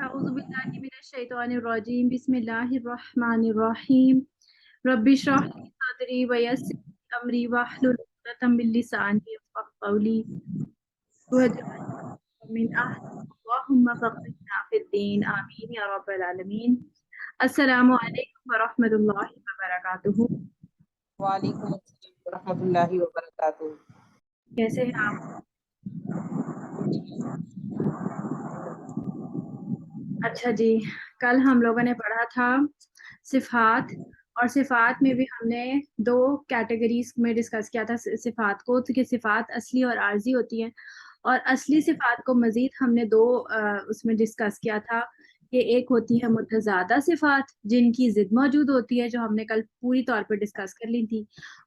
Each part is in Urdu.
أعوذ بالله من الشيطان الرجيم بسم الله الرحمن الرحيم رب اشرح لي صدري ويسر لي أمري واحلل عقدة من لساني يفقهوا قولي واجعل من أهل اللهم فقهنا في الدين آمين يا رب العالمين السلام عليكم ورحمة الله وبركاته. وعلیکم السلام ورحمۃ اللہ وبرکاتہ. کیسے ہیں آپ؟ اچھا جی، کل ہم لوگوں نے پڑھا تھا صفات، اور صفات میں بھی ہم نے دو کیٹیگریز میں ڈسکس کیا تھا صفات کو، کہ صفات اصلی اور عارضی ہوتی ہیں، اور اصلی صفات کو مزید ہم نے دو اس میں ڈسکس کیا تھا کہ ایک ہوتی ہے متضادہ صفات جن کی ضد موجود ہوتی ہے، جو ہم نے کل پوری طور پہ ڈسکس کر لی تھی،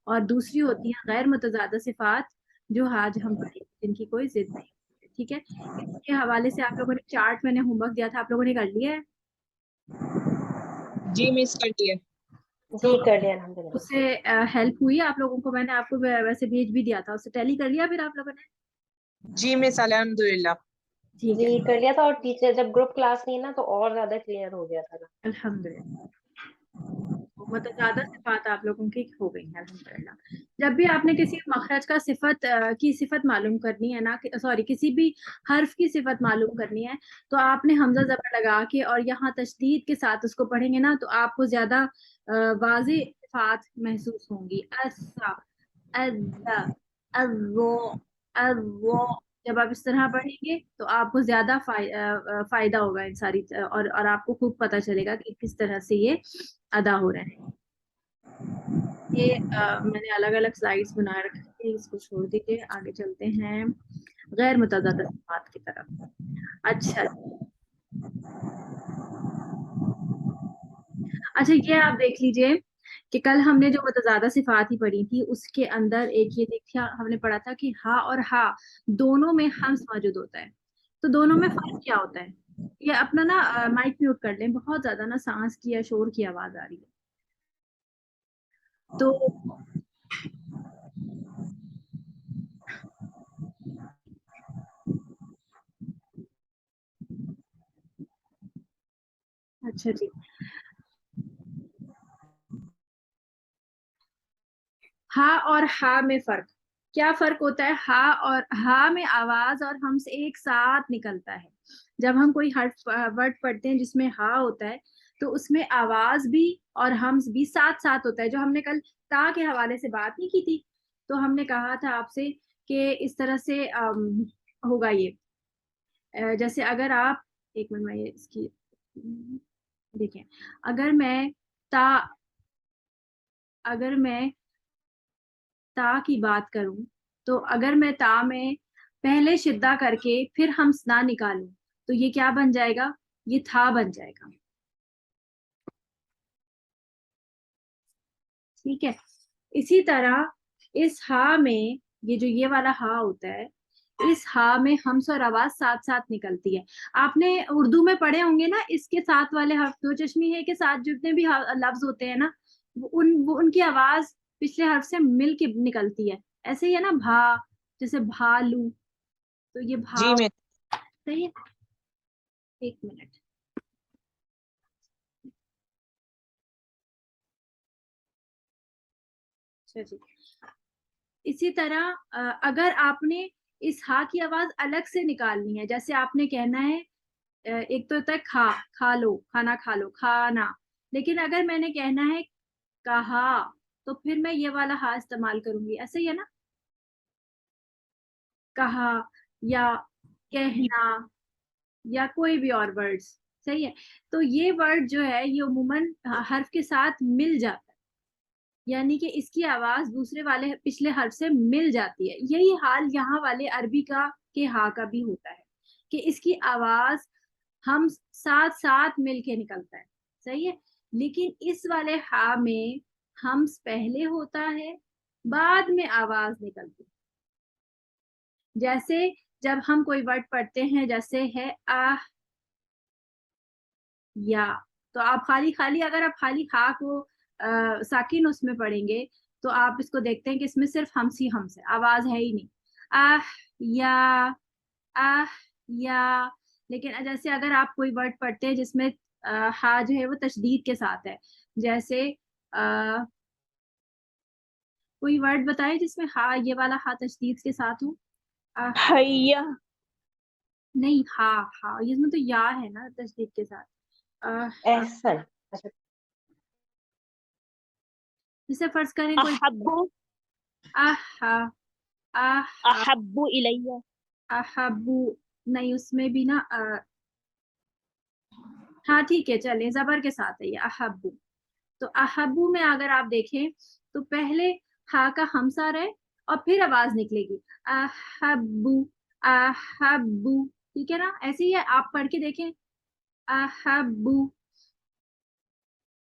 اور دوسری ہوتی ہے غیر متضادہ صفات جو آج ہم پڑھیں جن کی کوئی ضد نہیں. ٹھیک ہے، اس کے حوالے سے آپ لوگوں نے چارٹ میں نے ہوم ورک دیا تھا، آپ لوگوں نے کر لیا ہے؟ جی مس کر لیا. جی کر لیا الحمدللہ. اس سے ہیلپ ہوئی آپ لوگوں کو؟ میں نے آپ کو ویسے بھیج بھی دیا تھا، اس سے ٹیلی کر لیا پھر آپ لوگوں نے؟ جی مس الحمدللہ. ٹھیک ہے جی کر لیا تھا، اور ٹیچر جب گروپ کلاس نہیں نا تو اور زیادہ کلیئر ہو گیا تھا نا. الحمدللہ. متضادہ صفات آپ لوگوں کی ہو گئی ہیں الحمدللہ. جب بھی آپ نے کسی مخرج کا صفت کی صفت معلوم کرنی ہے نا، سوری کسی بھی حرف کی صفت معلوم کرنی ہے، تو آپ نے حمزہ زبر لگا کے اور یہاں تشدید کے ساتھ اس کو پڑھیں گے نا، تو آپ کو زیادہ واضح صفات محسوس ہوں گی. اسا، اذا، ازو، ازو. جب آپ اس طرح پڑھیں گے تو آپ کو زیادہ فائدہ ہوگا ان ساری، اور آپ کو خوب پتہ چلے گا کہ کس طرح سے یہ ادا ہو رہے ہیں. یہ میں نے الگ الگ سلائیڈز بنا رکھی ہیں، اس کو چھوڑ دیجیے، آگے چلتے ہیں غیر متضادہ صفات کی طرف. اچھا یہ آپ دیکھ لیجئے کہ کل ہم نے جو متضادہ صفات ہی پڑھی تھی، اس کے اندر ایک یہ دیکھا ہم نے پڑھا تھا کہ ہا اور ہا دونوں میں ہمز موجود ہوتا ہے. تو دونوں میں فرق کیا ہوتا ہے؟ یہ اپنا نا مائک میوٹ کر لیں، بہت زیادہ نا سانس کی یا شور کی آواز آ رہی ہے. تو اچھا جی، ہا اور ہا میں فرق کیا فرق ہوتا ہے؟ ہا اور ہا میں آواز اور ہم سے ایک ساتھ نکلتا ہے. جب ہم کوئی حرف ورڈ پڑھتے ہیں جس میں ہا ہوتا ہے تو اس میں آواز بھی اور ہمز بھی ساتھ ساتھ ہوتا ہے. جو ہم نے کل تا کے حوالے سے بات نہیں کی تھی، تو ہم نے کہا تھا آپ سے کہ اس طرح سے ہوگا یہ، جیسے اگر آپ ایک منٹ میں اس کی دیکھیں، اگر میں تا کی بات کروں، تو اگر میں تا میں پہلے شدہ کر کے پھر ہمس نہ نکالوں تو یہ کیا بن جائے گا؟ یہ تھا بن جائے گا. ٹھیک ہے، اسی طرح اس ہا میں یہ والا ہا ہوتا ہے، اس ہا میں ہمس اور آواز ساتھ ساتھ نکلتی ہے. آپ نے اردو میں پڑھے ہوں گے نا، اس کے ساتھ والے حرف دو چشمی ہے کے ساتھ جتنے بھی لفظ ہوتے ہیں نا، ان کی آواز پچھلے حرف سے مل کے نکلتی ہے. ایسے ہی ہے نا، بھا، جیسے بھالو، تو یہ بھا جی مس. صحیح ہے. ایک منٹ، اچھا جی. اسی طرح اگر آپ نے اس ہا کی آواز الگ سے نکالنی ہے، جیسے آپ نے کہنا ہے، ایک تو ہوتا ہے کھا لو، کھانا کھا لو، کھانا، لیکن اگر میں نے کہنا ہے کہا تو پھر میں یہ والا ہا استعمال کروں گی. ایسے ہی ہے نا، کہا یا کہنا یا کوئی بھی اور ورڈز. صحیح ہے، تو یہ ورڈ جو ہے یہ عموماً حرف کے ساتھ مل جاتا ہے، یعنی کہ اس کی آواز دوسرے والے پچھلے حرف سے مل جاتی ہے. یہی حال یہاں والے عربی کے ہا کا بھی ہوتا ہے کہ اس کی آواز ہم ساتھ ساتھ مل کے نکلتا ہے. صحیح ہے، لیکن اس والے ہا میں ہمس پہلے ہوتا ہے، بعد میں آواز نکلتی ہے. جیسے جب ہم کوئی ورڈ پڑھتے ہیں، جیسے ہے آہ یا، تو آپ خالی اگر آپ خالی ہا کو ساکن اس میں پڑھیں گے تو آپ اس کو دیکھتے ہیں کہ اس میں صرف ہمس ہی ہمس ہے، آواز ہے ہی نہیں. آہ یا، آہ یا، لیکن جیسے اگر آپ کوئی ورڈ پڑھتے ہیں جس میں ہا جو ہے وہ تشدید کے ساتھ ہے، جیسے کوئی ورڈ بتائے جس میں ہا، یہ والا ہا تشدید کے ساتھ ہو. حیا. نہیں، ہا ہا اس میں تو یا ہے نا تشدید کے ساتھ. احسن. اچھا جیسے فرض کریں کوئی احبو آہا آہا احبو الیہ. احبو، نہیں اس میں بھی نا ہاں ٹھیک ہے چلیں زبر کے ساتھ ہے یہ احبو. تو احبو میں اگر آپ دیکھیں تو پہلے ہا کا ہمسا رہے اور پھر آواز نکلے گی احبو احبو، ٹھیک ہے نا؟ ایسے ہی آپ پڑھ کے دیکھیں احبو.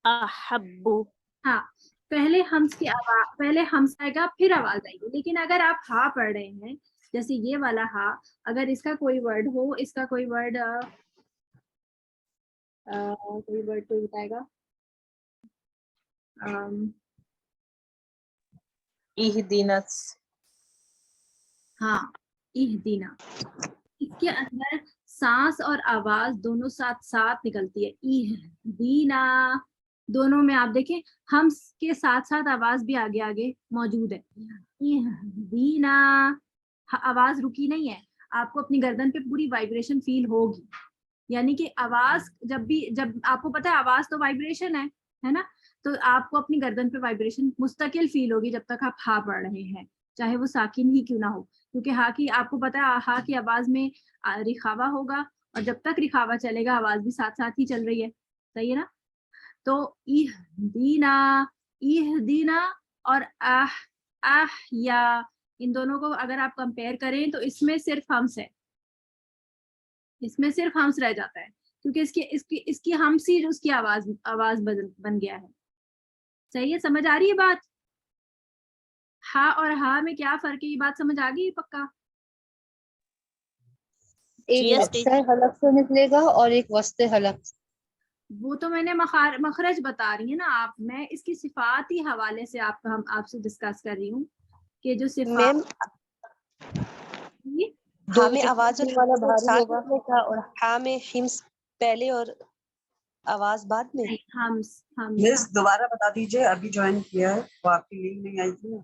احبو. ہاں پہلے ہمس کی آواز، پہلے ہمس آئے گا پھر آواز آئے گی. لیکن اگر آپ ہا پڑھ رہے ہیں جیسے یہ والا ہا، اگر اس کا کوئی ورڈ ہو، اس کا کوئی ورڈ کوئی بتائے گا اہدنا. ہاں اہدینا، اس کے اندر سانس اور آواز دونوں ساتھ ساتھ نکلتی ہے. اہدینا دونوں میں آپ دیکھیں ہم کے ساتھ ساتھ آواز بھی آگے آگے موجود ہے. اہدینا آواز رکی نہیں ہے، آپ کو اپنی گردن پہ پوری وائبریشن فیل ہوگی. یعنی کہ آواز جب آپ کو پتا ہے آواز تو وائبریشن ہے نا، تو آپ کو اپنی گردن پہ وائبریشن مستقل فیل ہوگی جب تک آپ ہا پڑھ رہے ہیں، چاہے وہ ساکن ہی کیوں نہ ہو. کیونکہ ہا کی آپ کو پتا ہے ہا کی آواز میں رخاوا ہوگا، اور جب تک رخاوا چلے گا آواز بھی ساتھ ساتھ ہی چل رہی ہے. صحیح ہے نا؟ تو اہدینا، اہدینا اور یا ان دونوں کو اگر آپ کمپیئر کریں تو اس میں صرف ہمس ہے، اس میں صرف ہمس رہ جاتا ہے کیونکہ اس کی ہمس ہی اس کی آواز بن گیا ہے. صحیح ہے؟ سمجھ آ رہی ہے بات؟ ہا اور ہا میں کیا فرق ہے، یہ بات سمجھ آ گئی پکا؟ ایک Yes, اکثر حلق سے نکلے گا اور ایک وسط حلق. وہ تو میں نے مخرج بتا رہی ہیں نا آپ، میں اس کی صفاتی حوالے سے آپ سے ڈسکس کر رہی ہوں کہ جو میم صفات ہاں میں آواز اور والا حمس بھاری ساتھ ہوگا. نکلے گا اور ہاں میں ہمس پہلے اور آواز بعد میں. ہمس مس دوبارہ بتا دیجیے، ابھی جوائن کیا ہے تو آپ کی لنک نہیں آئی تھی.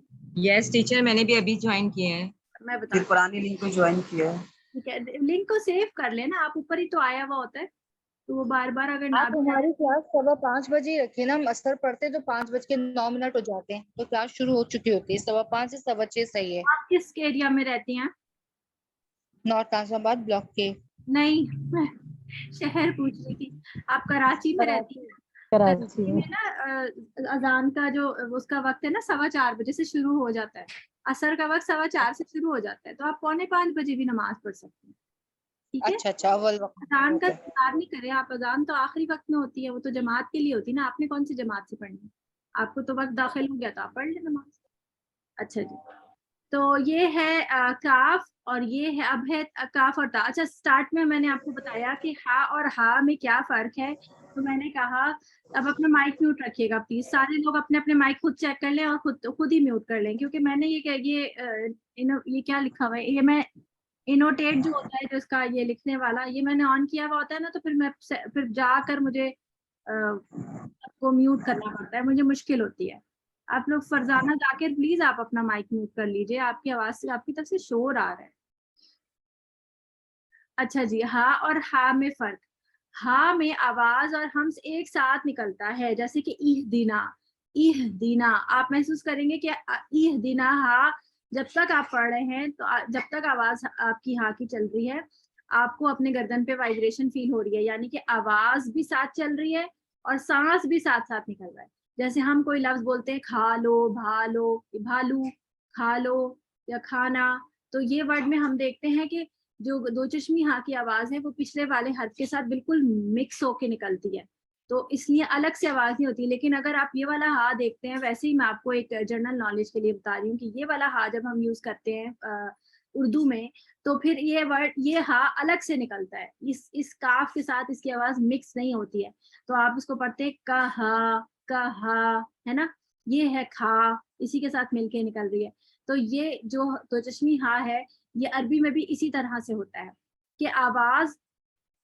یس ٹیچر میں نے بھی ابھی جوائن کیے ہیں. میں پھر بتا پرانی لنک کو جوائن کیا ہے. ٹھیک ہے، لنک کو سیو کر لینا آپ، اوپر ہی تو آیا ہوا ہوتا ہے تو وہ بار بار اگر نہ آپ ہماری کلاس 5:15 ہی رکھیے نا، ہم اثر پڑھتے تو 5:09 ہو جاتے ہیں تو کلاس شروع ہو چکی ہوتی ہے. 5:15 سے 6:15 صحیح ہے. آپ کس ایریا میں رہتی ہیں؟ نارتھ ناظم آباد بلاک کے. نہیں میں شہر پوچھ رہی تھی. آپ کراچی میں رہتی ہیں؟ کراچی میں نا اذان کا جو اس کا وقت ہے نا 4:15 بجے سے شروع ہو جاتا ہے، عصر کا وقت 4:15 سے شروع ہو جاتا ہے، تو آپ 4:45 بجے بھی نماز پڑھ سکتے ہیں. ٹھیک ہے، اچھا اول وقت. اذان کا انتظار نہیں کریں آپ، اذان تو آخری وقت میں ہوتی ہے، وہ تو جماعت کے لیے ہوتی ہے نا، آپ نے کون سی جماعت سے پڑھنی ہے؟ آپ کو تو وقت داخل ہو گیا تو آپ پڑھ لیں نماز. اچھا جی، تو یہ ہے کاف اور یہ ہے اب ہے کاف اور تا. اچھا سٹارٹ میں نے آپ کو بتایا کہ ہا اور ہا میں کیا فرق ہے، تو میں نے کہا اب اپنا مائک میوٹ رکھیے گا پلیز، سارے لوگ اپنے اپنے مائک خود چیک کر لیں اور خود ہی میوٹ کر لیں، کیونکہ میں نے یہ کیا لکھا ہوا ہے، یہ میں انوٹیٹ جو ہوتا ہے جو اس کا یہ لکھنے والا، یہ میں نے آن کیا ہوا ہوتا ہے نا، تو پھر جا کر مجھے کو میوٹ کرنا پڑتا ہے، مجھے مشکل ہوتی ہے. آپ لوگ فرزانہ ذاکر پلیز آپ اپنا مائک میوٹ کر لیجئے، آپ کی آواز سے آپ کی طرف سے شور آ رہا ہے. اچھا جی، ہا اور ہا میں فرق. ہا میں آواز اور ہمس ایک ساتھ نکلتا ہے، جیسے کہ اہدینا آپ محسوس کریں گے کہ اہدینا ہا جب تک آپ پڑھ رہے ہیں تو جب تک آواز آپ کی ہا کی چل رہی ہے آپ کو اپنے گردن پہ وائبریشن فیل ہو رہی ہے، یعنی کہ آواز بھی ساتھ چل رہی ہے اور سانس بھی ساتھ ساتھ نکل رہا ہے. جیسے ہم کوئی لفظ بولتے ہیں کھا لو، بھالو، کھا لو یا کھانا، تو یہ ورڈ میں ہم دیکھتے ہیں کہ جو دو چشمی ہاں کی آواز ہے وہ پچھلے والے حرف کے ساتھ بالکل مکس ہو کے نکلتی ہے، تو اس لیے الگ سے آواز نہیں ہوتی. لیکن اگر آپ یہ والا ہا دیکھتے ہیں، ویسے ہی میں آپ کو ایک جنرل نالج کے لیے بتا رہی ہوں کہ یہ والا ہا جب ہم یوز کرتے ہیں اردو میں تو پھر یہ ورڈ یہ ہا الگ سے نکلتا ہے، اس کاف کے ساتھ اس کی آواز مکس نہیں ہوتی ہے، تو آپ اس کو پڑھتے ہیں کہا ہے نا، یہ ہے کھا، اسی کے ساتھ مل کے نکل رہی ہے. تو یہ جو دو چشمی ہا ہے یہ عربی میں بھی اسی طرح سے ہوتا ہے کہ آواز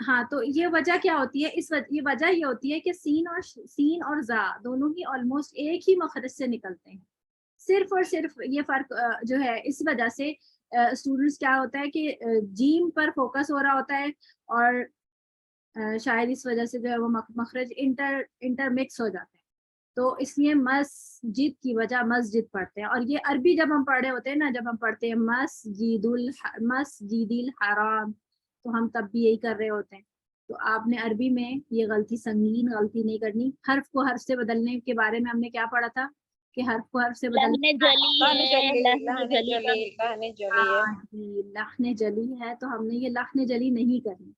ہاں تو یہ وجہ کیا ہوتی ہے، یہ وجہ یہ ہوتی ہے کہ سین اور زا دونوں ہی آلموسٹ ایک ہی مخرج سے نکلتے ہیں. صرف اور صرف یہ فرق جو ہے اس وجہ سے اسٹوڈنٹس کیا ہوتا ہے کہ جیم پر فوکس ہو رہا ہوتا ہے، اور شاید اس وجہ سے جو ہے وہ مخرج انٹر مکس ہو جاتے ہیں. تو اس لیے مسجد کی وجہ مسجد پڑھتے ہیں. اور یہ عربی جب ہم پڑھ رہے ہوتے ہیں نا، جب ہم پڑھتے ہیں مسجد الحرام، تو ہم تب بھی یہی کر رہے ہوتے ہیں. تو آپ نے عربی میں یہ غلطی، سنگین غلطی نہیں کرنی. حرف کو حرف سے بدلنے کے بارے میں ہم نے کیا پڑھا تھا کہ حرف کو حرف سے بدلنے لحن جلی ہے، تو ہم نے یہ لحن جلی نہیں کرنی.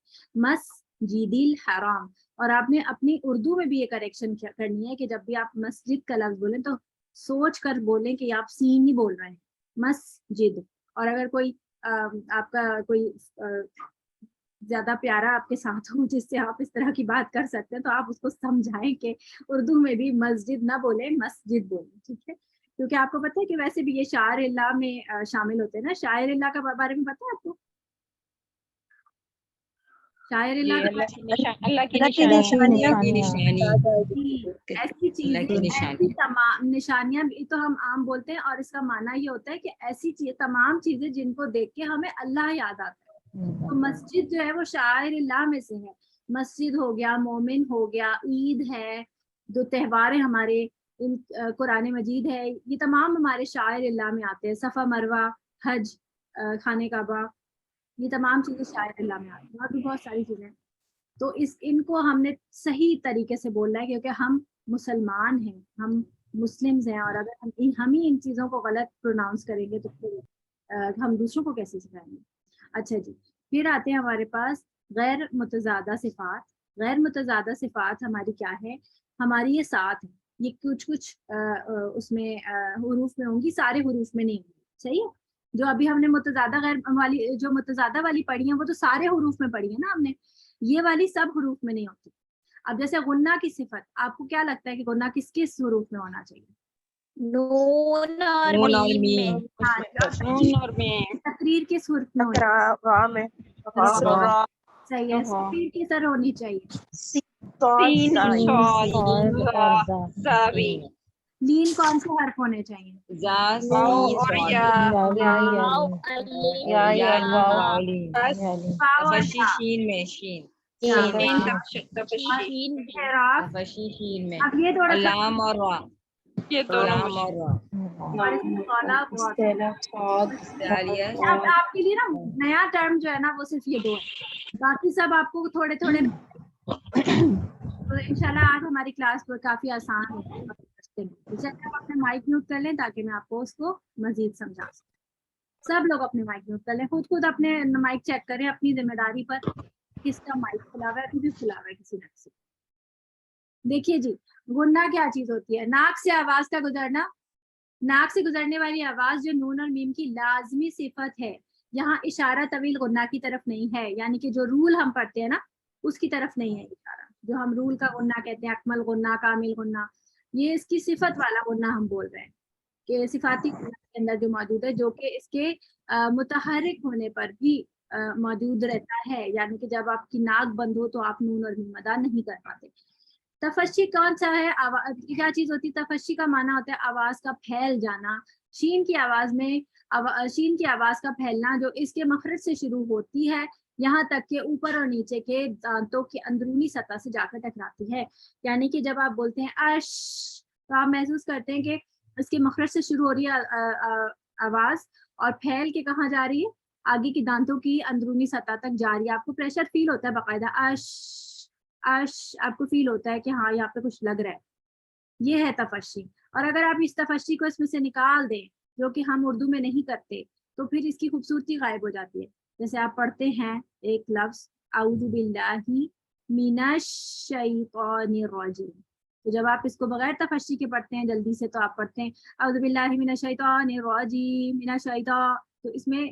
مسجد الحرام. اور آپ نے اپنی اردو میں بھی یہ کریکشن کرنی ہے کہ جب بھی آپ مسجد کا لفظ بولیں تو سوچ کر بولیں کہ آپ سین ہی بول رہے ہیں، مسجد. اور اگر کوئی آپ کا کوئی زیادہ پیارا آپ کے ساتھ ہو جس سے آپ اس طرح کی بات کر سکتے ہیں، تو آپ اس کو سمجھائیں کہ اردو میں بھی مسجد نہ بولیں، مسجد بولیں. ٹھیک ہے؟ کیونکہ آپ کو پتہ ہے کہ ویسے بھی یہ شاعر اللہ میں شامل ہوتے ہیں نا. شاعر اللہ کا بارے میں پتہ ہے آپ کو؟ شاعر اللہ اللہ کی نشانیاں. ایسی چیزیں، ایسی تمام نشانیاں بھی تو ہم عام بولتے ہیں، اور اس کا معنی یہ ہوتا ہے کہ ایسی تمام چیزیں جن کو دیکھ کے ہمیں اللہ یاد آتا ہے. تو مسجد جو ہے وہ شاعر اللہ میں سے ہے. مسجد ہو گیا، مومن ہو گیا، عید ہے، جو تہوار ہیں ہمارے، قرآن مجید ہے، یہ تمام ہمارے شاعر اللہ میں آتے ہیں. صفا مروہ، حج، خانہ کعبہ، یہ تمام چیزیں شاعر اللہ میں آتی ہیں. اور بھی بہت ساری چیزیں. تو ان کو ہم نے صحیح طریقے سے بولنا ہے، کیونکہ ہم مسلمان ہیں، ہم مسلمز ہیں. اور اگر ہم ہی ان چیزوں کو غلط پروناؤنس کریں گے تو پھر ہم دوسروں کو کیسے سکھائیں گے. اچھا جی، پھر آتے ہیں ہمارے پاس غیر متضادہ صفات. غیر متضادہ صفات ہماری کیا ہے؟ ہماری یہ 7 ہیں. یہ کچھ اس میں حروف میں ہوں گی، سارے حروف میں نہیں ہوں گی. صحیح ہے؟ جو ابھی ہم نے متضادہ غیر والی، جو متضادہ والی پڑھی ہیں وہ تو سارے حروف میں پڑھی ہے نا ہم نے، یہ والی سب حروف میں نہیں ہوتی. اب جیسے غنہ کی صفت، آپ کو کیا لگتا ہے کہ غنہ کس کس حروف میں ہونا چاہیے؟ نون اور نون اور میم میم. تقریر کس حرف میں ہونی را. صحیح ہے؟ تقریر کس طرح ہونی چاہیے؟ سین اور زابی. لین کون سے حرف ہونے چاہیے؟ زا واو سین اور صاد. یا. یا واو. واو اور تفشی یا. شین میں شین. اعراف. تفشی شین میں. اب یہ تھوڑا اور سا، لام اور را. لام اور را. اور اس میں قولا بہت ہے. استعالیہ. اب آپ کے لیے نا نیا ٹرم جو ہے نا وہ صرف یہ 2 ہے، باقی سب آپ کو تھوڑے تھوڑے. تو انشاءاللہ آج ہماری کلاس کافی آسان ہوگی. آپ اپنے مائک میوٹ کر لیں تاکہ میں آپ کو اس کو مزید سمجھا سکوں. سب لوگ اپنے مائک میوٹ کر لیں، خود اپنے مائک چیک کریں اپنی ذمہ داری پر، کس کا مائک کھلا ہوا ہے، ابھی بھی کھلا ہوا ہے کسی نہ کسی. دیکھیے جی، غنہ کیا چیز ہوتی ہے؟ ناک سے آواز کا گزرنا. ناک سے گزرنے والی آواز جو نون اور میم کی لازمی صفت ہے. یہاں اشارہ طویل غنہ کی طرف نہیں ہے، یعنی کہ جو رول ہم پڑھتے ہیں نا اس کی طرف نہیں ہے اشارہ، جو ہم رول کا غنہ کہتے ہیں، اکمل غنہ، کامل غنہ. یہ اس کی صفت والا غنہ ہم بول رہے ہیں کہ صفاتی غنہ کے اندر جو موجود ہے، جو کہ اس کے متحرک ہونے پر بھی موجود رہتا ہے. یعنی کہ جب آپ کی ناک بند ہو تو آپ نون اور میم ادا نہیں کر پاتے. تفشی کون سا ہے؟ کیا چیز ہوتی ہے؟ تفشی کا معنی ہوتا ہے آواز کا پھیل جانا. شین کی آواز میں شین کی آواز کا پھیلنا جو اس کے مخرج سے شروع ہوتی ہے، یہاں تک کہ اوپر اور نیچے کے دانتوں کی اندرونی سطح سے جا کر ٹکراتی ہے. یعنی کہ جب آپ بولتے ہیں اش، تو آپ محسوس کرتے ہیں کہ اس کے مخرج سے شروع ہو رہی ہے آواز، اور پھیل کے کہاں جا رہی ہے؟ آگے کی دانتوں کی اندرونی سطح تک جا رہی ہے. آپ کو پریشر فیل ہوتا ہے باقاعدہ، اش اش، آپ کو فیل ہوتا ہے کہ ہاں یہاں پہ کچھ لگ رہا ہے. یہ ہے تفشی. اور اگر آپ اس تفشی کو اس میں سے نکال دیں، جو کہ ہم اردو میں نہیں کرتے، تو پھر اس کی خوبصورتی غائب ہو جاتی ہے. جیسے آپ پڑھتے ہیں ایک لفظ اعوذ باللہ من الشیطان الرجیم، تو جب آپ اس کو بغیر تفشی کے پڑھتے ہیں جلدی سے، تو آپ پڑھتے ہیں اعوذ باللہ من الشیطان الرجیم من الشیطان، تو اس میں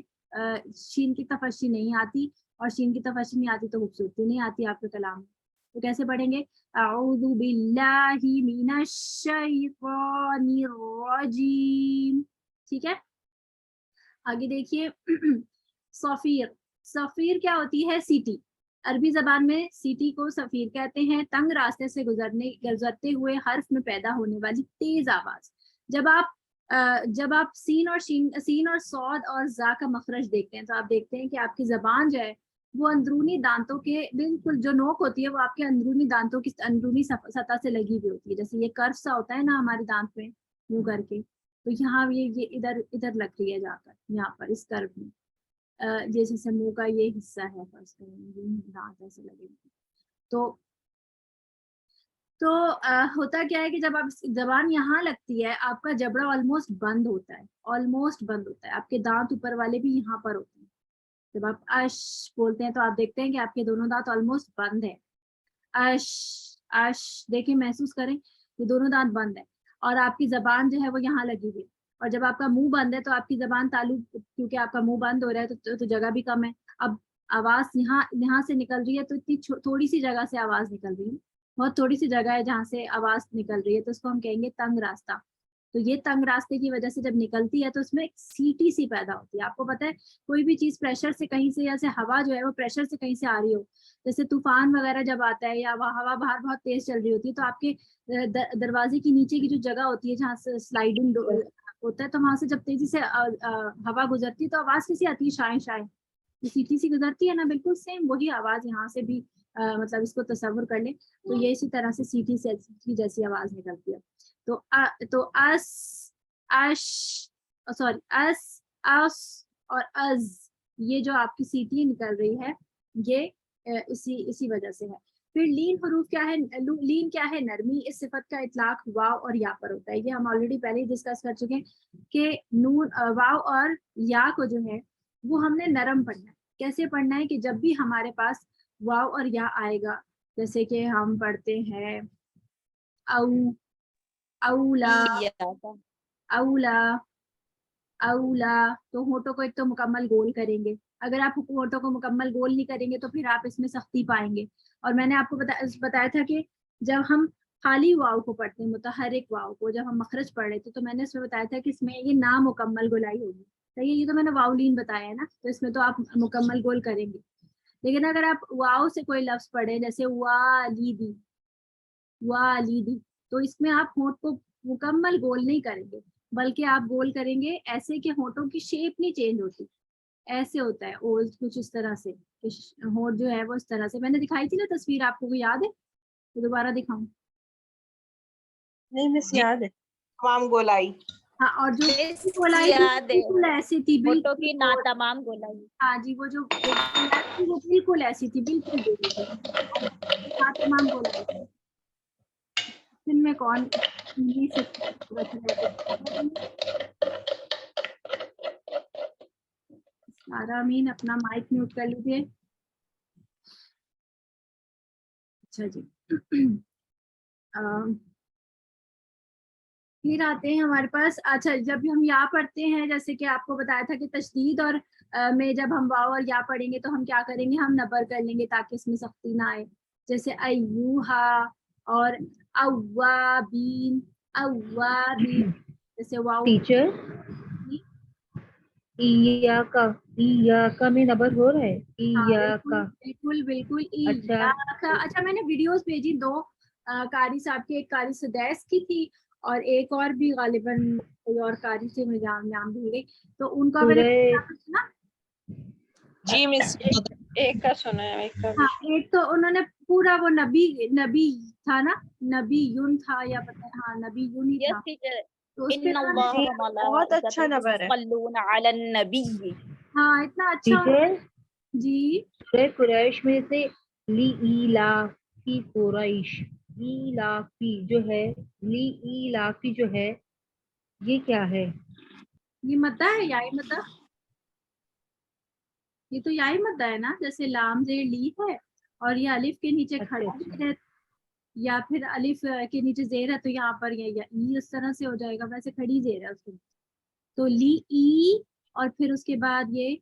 شین کی تفشی نہیں آتی، اور شین کی تفشی نہیں آتی تو خوبصورتی نہیں آتی آپ کے کلام میں. تو کیسے پڑھیں گے؟ اعوذ باللہ من الشیطان الرجیم. ٹھیک ہے، آگے دیکھیے. صفیر. صفیر کیا ہوتی ہے؟ سیٹی. عربی زبان میں سیٹی کو صفیر کہتے ہیں، تنگ راستے سے گزرتے ہوئے حرف میں پیدا ہونے والی تیز آواز۔ جب آپ سین اور صاد اور زا کا مخرج دیکھتے ہیں تو آپ دیکھتے ہیں کہ آپ کی زبان جو ہے وہ اندرونی دانتوں کے بالکل جو نوک ہوتی ہے وہ آپ کے اندرونی دانتوں کی اندرونی سطح سے لگی ہوئی ہوتی ہے، جیسے یہ کرف سا ہوتا ہے نا ہمارے دانت میں یوں کر کے، تو یہاں یہ ادھر لگ رہی ہے جا کر یہاں پر اس کرف میں، جیسے منہ کا یہ حصہ ہے دانت ایسے لگے تو ہوتا کیا ہے کہ جب آپ زبان یہاں لگتی ہے آپ کا جبڑا آلموسٹ بند ہوتا ہے، آپ کے دانت اوپر والے بھی یہاں پر ہوتے ہیں۔ جب آپ اش بولتے ہیں تو آپ دیکھتے ہیں کہ آپ کے دونوں دانت آلموسٹ بند ہے، اش دیکھیں محسوس کریں یہ دونوں دانت بند ہے اور آپ کی زبان جو ہے وہ یہاں لگی ہوئی ہے، اور جب آپ کا منہ بند ہے تو آپ کی زبان کیونکہ آپ کا منہ بند ہو رہا ہے تو جگہ بھی کم ہے، اب آواز یہاں سے نکل رہی ہے تو اتنی تھوڑی سی جگہ سے آواز نکل رہی ہے، بہت تھوڑی سی جگہ ہے جہاں سے آواز نکل رہی ہے، تو اس کو ہم کہیں گے تنگ راستہ۔ تو یہ تنگ راستے کی وجہ سے جب نکلتی ہے تو اس میں ایک سیٹی سی پیدا ہوتی ہے۔ آپ کو پتہ ہے کوئی بھی چیز پریشر سے کہیں سے، جیسے ہوا جو ہے وہ پریشر سے کہیں سے آ رہی ہو، جیسے طوفان وغیرہ جب آتا ہے یا ہوا باہر بہت تیز چل رہی ہوتی ہے تو آپ کے دروازے کی نیچے کی جو جگہ ہوتی ہے جہاں سے سلائڈنگ ہوتا ہے تو وہاں سے جب تیزی سے ہوا گزرتی ہے تو آواز کیسی آتی ہے؟ شائیں شائیں، سیٹی سی گزرتی ہے نا، بالکل سیم وہی آواز یہاں سے بھی مطلب اس کو تصور کر لیں تو یہ اسی طرح سے سیٹی سے جیسی آواز نکلتی ہے۔ تو اس اور از یہ جو آپ کی سیٹی نکل رہی ہے یہ اسی وجہ سے ہے۔ پھر لین حروف کیا ہے؟ لین کیا ہے؟ نرمی۔ اس صفت کا اطلاق واو اور یا پر ہوتا ہے، یہ ہم آلریڈی پہلے ہی ڈسکس کر چکے ہیں کہ نون واو اور یا کو جو ہے وہ ہم نے نرم پڑھنا ہے۔ کیسے پڑھنا ہے؟ کہ جب بھی ہمارے پاس واو اور یا آئے گا، جیسے کہ ہم پڑھتے ہیں اولا تو ہونٹوں کو ایک تو مکمل گول کریں گے، اگر آپ ہونٹوں کو مکمل گول نہیں کریں گے تو پھر آپ اس میں سختی پائیں گے، اور میں نے آپ کو بتایا تھا کہ جب ہم خالی واو کو پڑھتے ہیں، متحرک واو کو جب ہم مخرج پڑھ رہے تھے تو میں نے اس میں بتایا تھا کہ اس میں یہ نامکمل گولائی ہوگی، صحیح ہے؟ یہ تو میں نے واولین بتایا ہے نا، تو اس میں تو آپ مکمل گول کریں گے، لیکن اگر آپ واو سے کوئی لفظ پڑھیں جیسے والیدی تو اس میں آپ ہونٹ کو مکمل گول نہیں کریں گے، بلکہ آپ گول کریں گے ایسے کہ ہونٹوں کی شیپ نہیں چینج ہوتی، ایسے ہوتا ہے اور کچھ اس طرح سے ہونٹ جو ہے وہ اس طرح سے، میں نے دکھائی تھی نا تصویر، آپ کو یاد ہے؟ تو دوبارہ دکھاؤں؟ نہیں مس یاد ہے تمام گولائی۔ ہاں، اور جو گولائی تھی یاد ہے بالکل ایسی تھی، فوٹو کی نا بالکل تمام گولائی۔ ہاں جی، وہ جو گولائی تھی وہ بالکل ایسی تھی، بالکل گولی تھی، ہاں تمام گولائی تھی۔ دن میں کون سے سارا امین اپنا مائک میوٹ کر لیجیے۔ اچھا جی، پھر آتے ہیں ہمارے پاس، اچھا جب ہم یا پڑھتے ہیں جیسے کہ آپ کو بتایا تھا کہ تشدید اور میں جب ہم واو اور یا پڑھیں گے تو ہم کیا کریں گے؟ ہم نبر کر لیں گے تاکہ اس میں سختی نہ آئے، جیسے ایوہا اور اوابین، جیسے واو ٹیچر ایاکا میں نبر ہو رہا ہے، ایاکا۔ بالکل اچھا اچھا میں نے ویڈیوز بھیجی دو، قاری صاحب کی، ایک قاری سدیس کی تھی اور ایک اور بھی غالباً کوئی اور قاری سے میں نام بھول گئی، تو ان کا میں نے سنا۔ جی مس ایک کا سنا ہے، ایک کا بھی۔ ہاں ایک تو انہوں نے پورا وہ نبی تھا نا، نبی یون تھا یا پتہ، ہاں نبی یون ہی تھا، یس ٹیچر، تو اس پہ ان اللہ و بہت اچھا نبر ہے۔ یصلون علی النبی۔ ہاں اتنا اچھا ٹیچر جی سورہ قریش میں سے لی ایلافی قریش، ایلافی جو ہے، لی ایلافی جو ہے یہ کیا ہے؟ یہ مدہ ہے، یائی مدہ، یہ تو یائی مدہ ہے نا، جیسے لام زیر لی ہے اور یہ الف کے نیچے کھڑا ہے یا پھر الف کے نیچے زیر ہے تو یہاں پر یہ اس طرح سے ہو جائے گا، ویسے کھڑی زیر ہے اس کو، تو لی ای اور پھر اس کے بعد یہ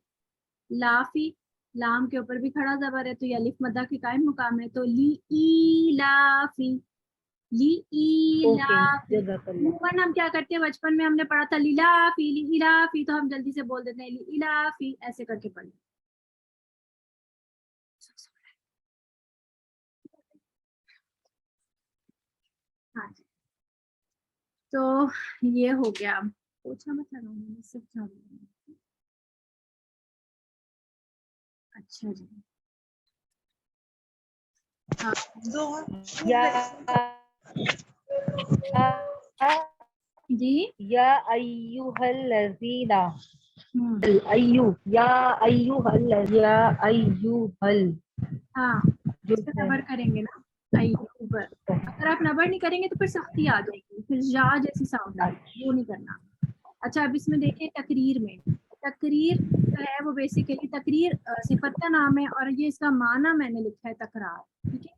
لافی، لام کے اوپر بھی کھڑا زبر ہے تو یہ الف مدہ کے قائم مقام ہے، تو لی ای لافی، لی ای لافی۔ جزاک اللہ۔ عموماً ہم کیا کرتے ہیں، بچپن میں ہم نے پڑھا تھا لیلافی لیلافی، تو ہم جلدی سے بول دیتے ہیں لیلافی، ایسے کر کے پڑھ لیں۔ تو یہ ہو گیا. پوچھا مت لگاؤں میں صرف جھاڑو لگاؤں. اچھا جی. یا جی یا ایھا الذین ہوں یا ایھا ہاں جو اس پہ ہے نبر کریں گے نا اوپر. اگر آپ نبر نہیں کریں گے تو پھر سختی آ جائے گی, پھر جا جیسی ساؤنڈ آئے گی, وہ نہیں کرنا. اچھا اب اس میں دیکھیں تقریر میں, تقریر جو ہے وہ بیسیکلی تقریر صفت کا نام ہے اور یہ اس کا معنی میں نے لکھا ہے تکرار. ٹھیک ہے,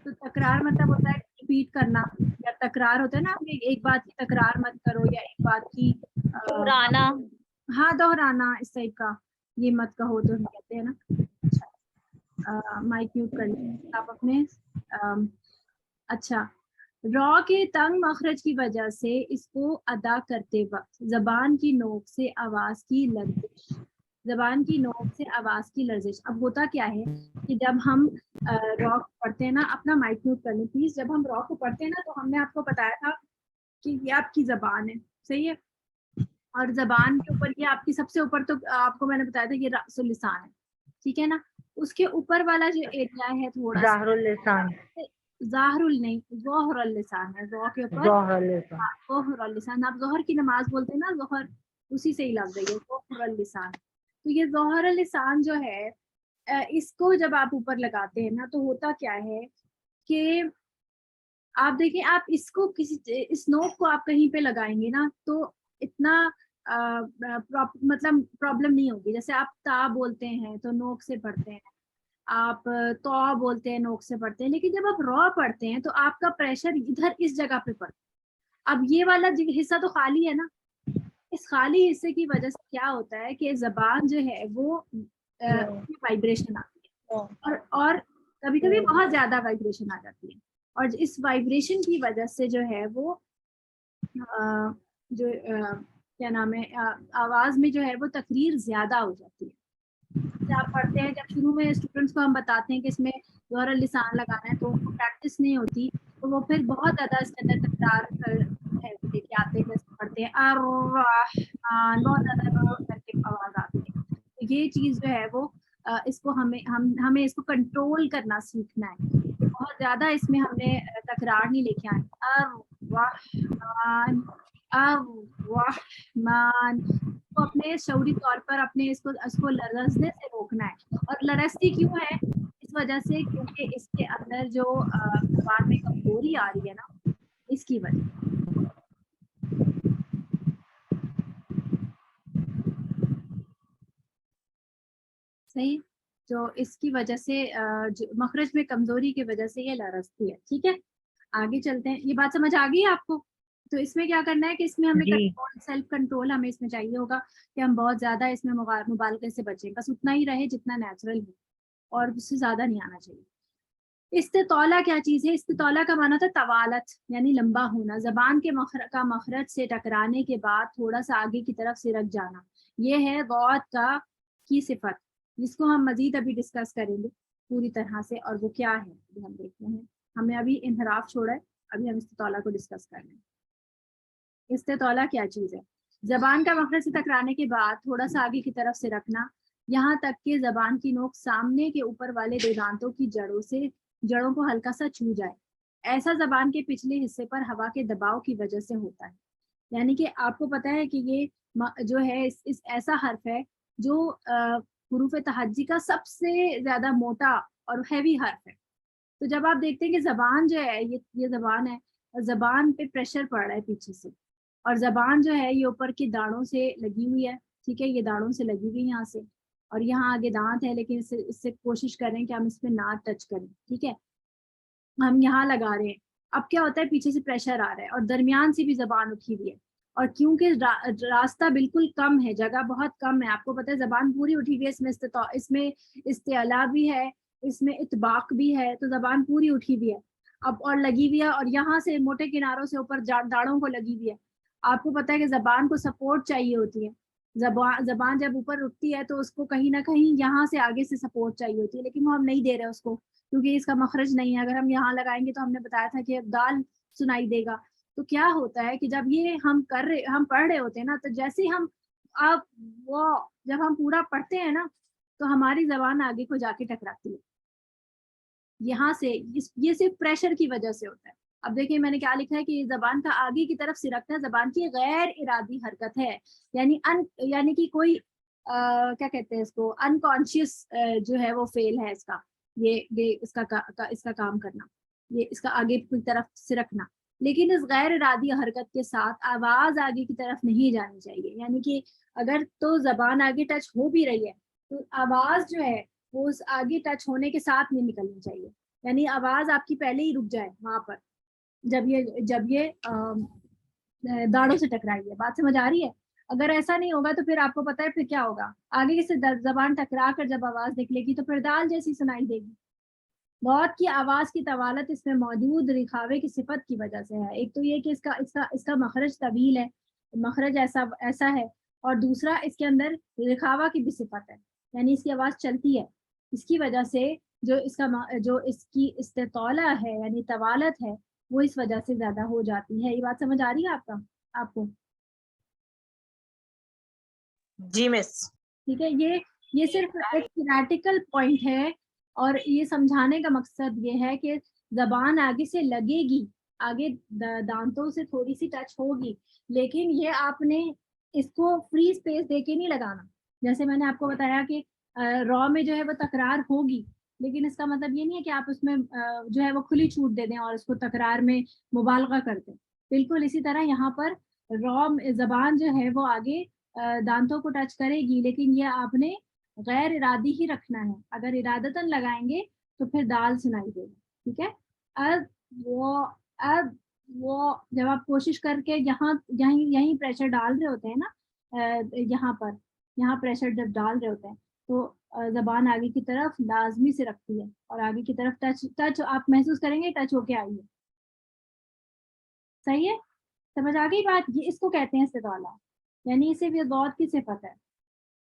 تو تکرار مطلب ہوتا ہے ریپیٹ کرنا, یا تکرار ہوتا ہے نا ایک بات کی تکرار مت کرو, یا ایک بات کی دہرانا. ہاں دوہرانا اس ٹائپ کا, یہ مت کہو تو کہتے ہیں نا. اچھا مائک میوٹ کر لیں آپ اپنے. اچھا را کے تنگ مخرج کی وجہ سے اس کو ادا کرتے وقت زبان کی نوک سے آواز کی لرزش, زبان کی نوک سے آواز کی لرزش. اب ہوتا کیا ہے کہ جب ہم را کو پڑھتے ہیں نا, اپنا مائک میوٹ کر لیں پلیز, جب ہم را کو پڑھتے ہیں نا تو ہم نے آپ کو بتایا تھا کہ یہ آپ کی زبان ہے, صحیح ہے, اور زبان کے اوپر یہ آپ کی سب سے اوپر, تو آپ کو میں نے بتایا تھا یہ رأس اللسان ہے, ٹھیک ہے نا. اس کے اوپر والا جو ایریا ہے تھوڑا ظاہر اللسان, ظاہر نہیں ظہر اللسان ہے, را کے اوپر ظاہر اللسان. ظہر اللسان. آپ ظہر کی نماز بولتے ہیں نا, ظہر اسی سے ہی لگ گئی ہے ظہر اللسان. تو یہ ظہر اللسان جو ہے اس کو جب آپ اوپر لگاتے ہیں نا تو ہوتا کیا ہے کہ آپ دیکھیں, آپ اس کو کسی اس نوٹ کو آپ کہیں پہ لگائیں گے نا تو اتنا مطلب پرابلم نہیں ہوگی. جیسے آپ تا بولتے ہیں تو نوک سے پڑھتے ہیں, آپ تو بولتے ہیں نوک سے پڑھتے ہیں, لیکن جب آپ را پڑھتے ہیں تو آپ کا پریشر ادھر اس جگہ پہ پڑتا ہے. اب یہ والا حصہ تو خالی ہے نا, اس خالی حصے کی وجہ سے کیا ہوتا ہے کہ زبان جو ہے وہ وائبریشن آتی ہے, اور کبھی کبھی بہت زیادہ وائبریشن آ جاتی ہے, اور اس وائبریشن کی وجہ سے جو ہے وہ جو کیا نام ہے آواز میں جو ہے وہ تقریر زیادہ ہو جاتی ہے. آپ پڑھتے ہیں جب شروع میں اسٹوڈنٹس کو ہم بتاتے ہیں کہ اس میں ظہر اللسان لگانا ہے, تو ان کو پریکٹس نہیں ہوتی, تو وہ پھر بہت زیادہ اس کے اندر تکرار لے کے آتے ہیں, جیسے پڑھتے ہیں الرحمن, بہت زیادہ کر کے آواز آتی ہے. تو یہ چیز جو ہے وہ اس کو ہمیں اس کو کنٹرول کرنا سیکھنا ہے. بہت زیادہ اس میں ہم نے تکرار نہیں لے کے آنی. الرحمن الرحمن کو اپنے شعوری طور پر اپنے اس کو لرزنے سے روکنا ہے. اور لرزتی کیوں ہے؟ اس وجہ سے کیونکہ اس کے اندر جو زبان میں کمزوری آ رہی ہے نا, اس کی وجہ. صحیح, جو اس کی وجہ سے مخرج میں کمزوری کی وجہ سے یہ لرزتی ہے. ٹھیک ہے, آگے چلتے ہیں. یہ بات سمجھ آ گئی ہے آپ کو؟ تو اس میں کیا کرنا ہے کہ اس میں ہمیں سیلف کنٹرول ہمیں اس میں چاہیے ہوگا کہ ہم بہت زیادہ اس میں مبالغے سے بچیں, بس اتنا ہی رہے جتنا نیچرل ہو, اور اس سے زیادہ نہیں آنا چاہیے. استطالہ کیا چیز ہے؟ استطالہ کا معنی تھا طوالت, یعنی لمبا ہونا. زبان کے مخرج سے ٹکرانے کے بعد تھوڑا سا آگے کی طرف سرک جانا, یہ ہے غوت کی صفت, جس کو ہم مزید ابھی ڈسکس کریں گے پوری طرح سے. اور وہ کیا ہے ابھی ہم دیکھتے ہیں, ہمیں ابھی انحراف چھوڑا ہے, ابھی ہم استطالہ کو ڈسکس کر رہے ہیں. استطالہ کیا چیز ہے؟ زبان کا مخرج سے ٹکرانے کے بعد تھوڑا سا آگے کی طرف سے رکھنا, یہاں تک کہ زبان کی نوک سامنے کے اوپر والے دو دانتوں کی جڑوں کو ہلکا سا چھو جائے. ایسا زبان کے پچھلے حصے پر ہوا کے دباؤ کی وجہ سے ہوتا ہے. یعنی کہ آپ کو پتا ہے کہ یہ جو ہے اس ایسا حرف ہے جو حروف تہجی کا سب سے زیادہ موٹا اور ہیوی حرف ہے. تو جب آپ دیکھتے ہیں کہ زبان جو ہے یہ زبان ہے, زبان پہ پریشر پڑ رہا ہے پیچھے سے, اور زبان جو ہے یہ اوپر کے داڑوں سے لگی ہوئی ہے. ٹھیک ہے, یہ داڑوں سے لگی ہوئی یہاں سے, اور یہاں آگے دانت ہے, لیکن اس سے کوشش کریں کہ ہم اس پہ نہ ٹچ کریں. ٹھیک ہے, ہم یہاں لگا رہے ہیں. اب کیا ہوتا ہے, پیچھے سے پریشر آ رہا ہے اور درمیان سے بھی زبان اٹھی ہوئی ہے, اور کیونکہ راستہ بالکل کم ہے, جگہ بہت کم ہے, آپ کو پتا ہے زبان پوری اٹھی ہوئی ہے, اس میں استعلا بھی ہے, اس میں اطباق بھی ہے, تو زبان پوری اٹھی ہوئی ہے اب اور لگی ہوئی ہے, اور یہاں سے موٹے کناروں سے اوپر داڑھوں کو لگی ہوئی ہے. آپ کو پتا ہے کہ زبان کو سپورٹ چاہیے ہوتی ہے. زبان جب اوپر اٹھتی ہے تو اس کو کہیں نہ کہیں یہاں سے آگے سے سپورٹ چاہیے ہوتی ہے, لیکن وہ ہم نہیں دے رہے اس کو, کیونکہ اس کا مخرج نہیں ہے. اگر ہم یہاں لگائیں گے تو ہم نے بتایا تھا کہ دال سنائی دے گا, تو کیا ہوتا ہے کہ جب یہ ہم پڑھ رہے ہوتے ہیں نا، تو جیسے ہم جب ہم پورا پڑھتے ہیں نا تو ہماری زبان آگے کو جا کے ٹکراتی ہے یہاں سے. یہ صرف پریشر کی وجہ سے ہوتا ہے. اب دیکھیں میں نے کیا لکھا ہے کہ زبان کا آگے کی طرف سرکنا زبان کی غیر ارادی حرکت ہے، یعنی کہ کوئی کیا کہتے ہیں اس کو، انکانشیس جو ہے وہ فیل ہے اس کا، یہ اس کا کام کرنا، یہ اس کا آگے کی طرف سرکنا. لیکن اس غیر ارادی حرکت کے ساتھ آواز آگے کی طرف نہیں جانی چاہیے. یعنی کہ اگر تو زبان آگے ٹچ ہو بھی رہی ہے تو آواز جو ہے وہ اس آگے ٹچ ہونے کے ساتھ نہیں نکلنی چاہیے. یعنی آواز آپ کی پہلے ہی رک جائے وہاں پر جب یہ داڑوں سے ٹکرائی ہے. بات سمجھ آ رہی ہے؟ اگر ایسا نہیں ہوگا تو پھر آپ کو پتا ہے پھر کیا ہوگا، آگے سے زبان ٹکرا کر جب آواز نکلے گی تو پھر دال جیسی سنائی دے گی. بہت کی آواز کی طوالت اس میں موجود رکھاوے کی صفت کی وجہ سے ہے. ایک تو یہ کہ اس کا مخرج طویل ہے، مخرج ایسا ہے، اور دوسرا اس کے اندر رکھاوا کی بھی صفت ہے، یعنی اس کی آواز چلتی ہے. اس کی وجہ سے جو اس کی استطالہ ہے یعنی طوالت ہے وہ اس وجہ سے زیادہ ہو جاتی ہے. یہ بات سمجھ آ رہی ہے آپ کو؟ جی مس. ٹھیک ہے. یہ صرف ایک تھیوریٹیکل پوائنٹ ہے اور یہ سمجھانے کا مقصد یہ ہے کہ زبان آگے سے لگے گی، آگے دانتوں سے تھوڑی سی ٹچ ہوگی، لیکن یہ آپ نے اس کو فری اسپیس دے کے نہیں لگانا. جیسے میں نے آپ کو بتایا کہ را میں جو ہے وہ تکرار ہوگی، لیکن اس کا مطلب یہ نہیں ہے کہ آپ اس میں جو ہے وہ کھلی چھوٹ دے دیں اور اس کو تکرار میں مبالغہ کر دیں. بالکل اسی طرح یہاں پر را زبان جو ہے وہ آگے دانتوں کو ٹچ کرے گی، لیکن یہ آپ نے غیر ارادی ہی رکھنا ہے. اگر ارادتاً لگائیں گے تو پھر دال سنائی دے گی. ٹھیک ہے. اب وہ جب آپ کوشش کر کے یہیں پریشر ڈال رہے ہوتے ہیں نا، یہاں پریشر جب ڈال رہے ہوتے ہیں تو زبان آگے کی طرف لازمی سے رکھتی ہے اور آگے کی طرف ٹچ آپ محسوس کریں گے ٹچ ہو کے آئیے. صحیح ہے؟ سمجھ آ گئی بات؟ یہ اس کو کہتے ہیں استطالہ، یعنی اسے بھی غوط کی صفت ہے.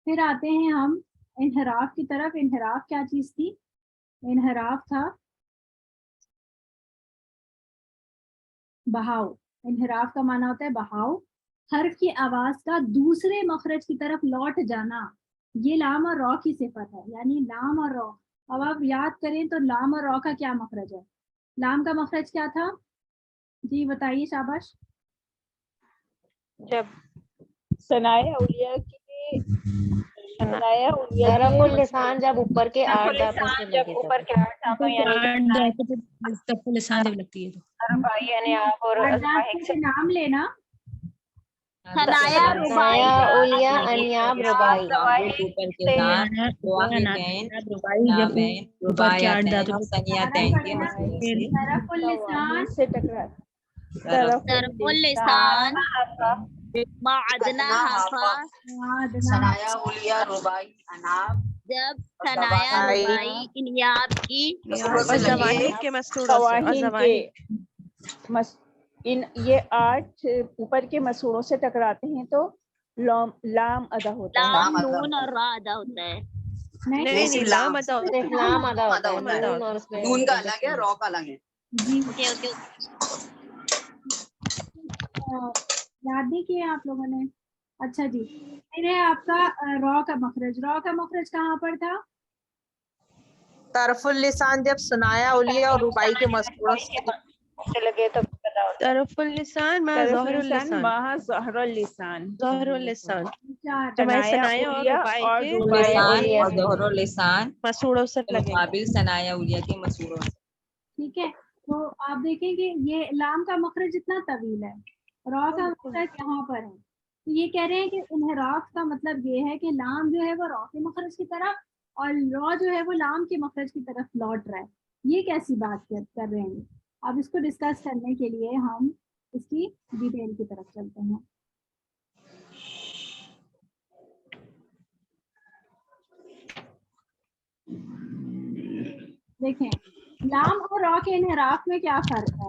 پھر آتے ہیں ہم انحراف کی طرف. انحراف کیا چیز تھی؟ انحراف تھا بہاؤ. انحراف کا معنی ہوتا ہے بہاؤ، حرف کی آواز کا دوسرے مخرج کی طرف لوٹ جانا. یہ لام اور را کی صفت ہے، یعنی لام اور را. اب آپ یاد کریں تو لام اور را کا کیا مخرج ہے؟ لام کا مخرج کیا تھا؟ جی بتائیے شاباش. جب ثنائے اولیاء کی طرف اللسان جب اوپر کے آٹھ دانتوں سے جب لگے اوپر کے آٹھ دانتوں یعنی لسان جب لگتی ہے تو رباعی یعنی آپ اور دانتوں کے نام لینا. ثنایا اولیاء انیاب رباعی. اوپر کے دانت واحدین نامین رباعیتین اور ثنیتین کے مسئلے سے طرف اللسان سے ٹکرا طرف اللسان معدنا ثنایا اولیاء رباعی اناب جب ثنایا رباعی انیاب کی کے مسطوروں ان یہ آٹھ اوپر کے مسوڑوں سے ٹکراتے ہیں تو لام ادا ہوتا ہے. لام نون اور را ادا ہوتا ہے. نہیں لام ادا صرف لام ادا ہوتا ہے، نون اور اس میں نون کا الگ ہے، را کا الگ ہے. جی اوکے. یاد نہیں کیے آپ لوگوں نے؟ اچھا جی. پھر ہے آپ کا را کا مخرج. را کا مخرج کہاں پر تھا؟ طرف اللسان جب ثنایا اولیاء اور رباعی کے مسطوروں سے لگے تو ادا ہوتا ہے. طرف اللسان ما ظاہر اللسان وہاں ظاہر اللسان ظاہر اللسان چار. ثنایا اور رباعی کے لسان اور ظہر اللسان مسطوروں سے لگے گا. مقابل ثنایا اولیاء کے مسطوروں سے. ٹھیک ہے. تو آپ دیکھیں کہ یہ لام کا مخرج اتنا طویل ہے، را کا مخرج یہاں پر ہے. تو یہ کہہ رہے ہیں کہ انحراف کا مطلب یہ ہے کہ لام جو ہے وہ را کے مخرج کی طرف اور را جو ہے وہ لام کے مخرج کی طرف لوٹ رہا ہے. یہ کیسی بات کر رہے ہیں؟ اب اس کو ڈسکس کرنے کے لیے ہم اس کی ڈیٹیل کی طرف چلتے ہیں. دیکھیں لام اور را کے انحراف میں کیا فرق ہے.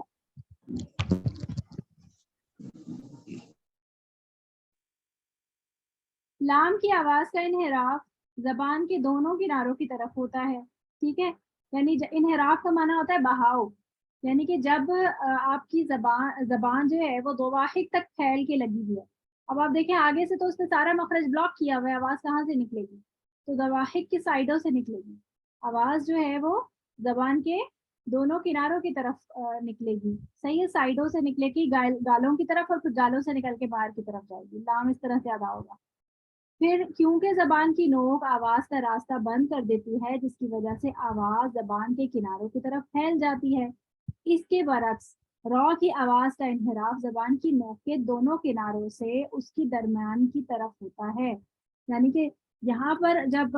لام کی آواز کا انحراف زبان کے دونوں کناروں کی طرف ہوتا ہے. ٹھیک ہے. یعنی انحراف کا معنی ہوتا ہے بہاؤ. یعنی کہ جب آپ کی زبان جو ہے وہ دواحق تک پھیل کے لگی ہوئی ہے. اب آپ دیکھیں آگے سے تو اس نے سارا مخرج بلاک کیا ہوا ہے, آواز کہاں سے نکلے گی؟ تو دواحق کی سائڈوں سے نکلے گی. آواز جو ہے وہ زبان کے دونوں کناروں کی طرف نکلے گی, صحیح ہے, سائڈوں سے نکلے گی گالوں کی طرف, اور پھر گالوں سے نکل کے باہر کی طرف جائے گی. لام اس طرح سے ادا ہوگا. پھر کیونکہ زبان کی نوک آواز کا راستہ بند کر دیتی ہے, جس کی وجہ سے آواز زبان کے کناروں کی طرف پھیل جاتی ہے. اس کے برعکس را کی آواز کا انحراف زبان کی نوک کے دونوں کناروں سے اس کی درمیان کی طرف ہوتا ہے. یعنی کہ یہاں پر جب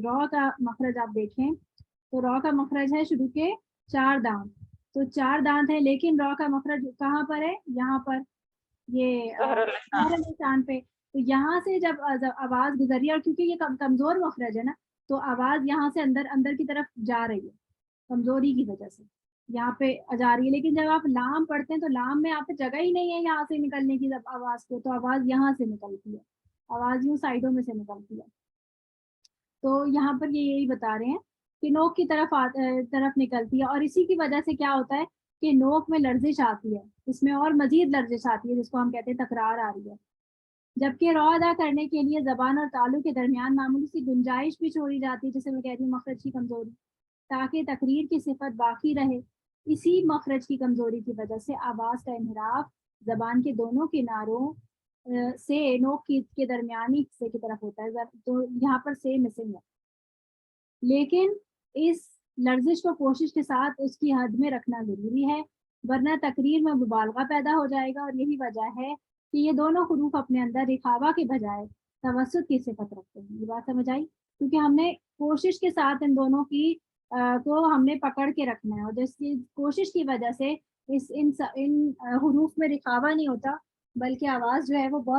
را کا مخرج آپ دیکھیں تو را کا مخرج ہے شروع کے 4 دانت, تو 4 دانت ہے, لیکن را کا مخرج کہاں پر ہے؟ یہاں پر, یہ ظاہر لسان پہ. تو یہاں سے جب آواز گزری, اور کیونکہ یہ کمزور مخرج ہے نا, تو آواز یہاں سے اندر کی طرف جا رہی ہے کمزوری کی وجہ سے, یہاں پہ جا رہی ہے. لیکن جب آپ لام پڑھتے ہیں تو لام میں آپ پہ جگہ ہی نہیں ہے یہاں سے نکلنے کی آواز کو, تو آواز یہاں سے نکلتی ہے, آواز یوں سائڈوں میں سے نکلتی ہے. تو یہاں پر یہ یہی بتا رہے ہیں کہ نوک کی طرف نکلتی ہے, اور اسی کی وجہ سے کیا ہوتا ہے کہ نوک میں لرزش آتی ہے, اس میں اور مزید لرزش آتی ہے, جس کو ہم کہتے ہیں تکرار آ رہی ہے. جبکہ را ادا کرنے کے لیے زبان اور تالو کے درمیان معمولی سی گنجائش بھی چھوڑی جاتی ہے, جسے میں کہتی ہوں مخرج کی کمزوری, تاکہ تقریر کی صفت باقی رہے. اسی مخرج کی کمزوری کی وجہ سے آواز کا انحراف زبان کے دونوں کناروں سے نوک کے درمیانی حصے کی طرف ہوتا ہے. تو یہاں پر سے مسنگ ہے, لیکن اس لرزش کو کوشش کے ساتھ اس کی حد میں رکھنا ضروری ہے, ورنہ تقریر میں مبالغہ پیدا ہو جائے گا. اور یہی وجہ ہے کہ یہ دونوں حروف اپنے اندر رخاوہ کے بجائے توسط کی صفت رکھتے ہیں. یہ بات سمجھ آئی؟ کیونکہ ہم نے کوشش کے ساتھ ان دونوں کی کو ہم نے پکڑ کے رکھنا ہے, اور جس کی کوشش کی وجہ سے ان حروف میں رخاوہ نہیں ہوتا, بلکہ آواز جو ہے وہ بہت